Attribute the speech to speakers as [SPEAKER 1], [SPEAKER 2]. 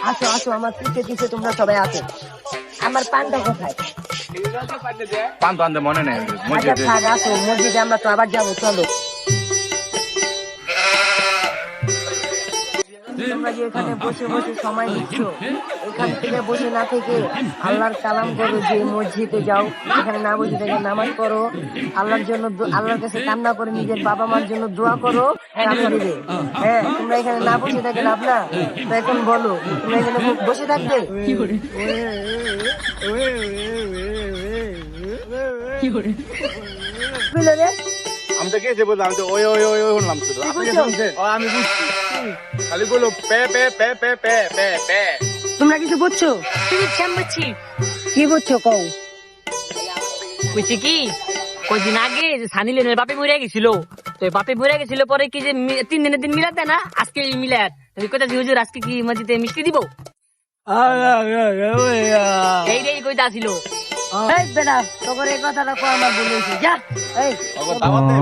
[SPEAKER 1] আসো আসো, আমার পিছে পিছে তোমরা সবাই আসো। আমার পান্ডা কোথায়?
[SPEAKER 2] পান তো আনতে মনে নেই
[SPEAKER 1] আচ্ছা
[SPEAKER 2] মসজিদে।
[SPEAKER 1] থাক, আসো মসজিদে, আমরা তো আবার যাবো, চলো। তোমরা যে এখানে বসে বসে সময় দিচ্ছ, এখান থেকে বসে না থেকে আল্লাহর কালাম করো, যে মসজিদে যাও, এখানে না বসে থেকে নামাজ পড়ো, আল্লাহর জন্য আল্লাহর কাছে কান্না করে নিজের বাবা মার জন্য দোয়া করো, কাজে দিবে। হ্যাঁ, তোমরা এখানে না বসে থাকে লাভ না। তো এখন বলো, তোমরা এখানে বসে থাকবে? বুঝলে রে?
[SPEAKER 2] আমি তো গেছে বললাম, আমি তো ওই ওই ওই ওই শুনলাম শুধু। আপনি কি শুনছেন? ও আমি বুঝছি, খালি বলো pay pay pay pay pay pay pay.
[SPEAKER 1] তোমরা কিছু বুঝছো?
[SPEAKER 3] বুঝছি
[SPEAKER 1] কি বুঝছো কও?
[SPEAKER 3] বুঝছি কি, কদিন আগে যে সানি লিওনের বাপে মরে গেছিল, তো এই বাপে মরে গেছিল পরে কি যে 3 দিনের দিন মিলাদ দেয় না, আজকে এই মিলাদ। তুমি কোথায় হুজুর আজকে কি মসজিদে মিষ্টি দিব? এইটাই কইতা ছিল।
[SPEAKER 1] এই বেটা, তোর এই কথাটা কো আমার বলেছে, যা। এই
[SPEAKER 2] ওগো দাওয়াত দে।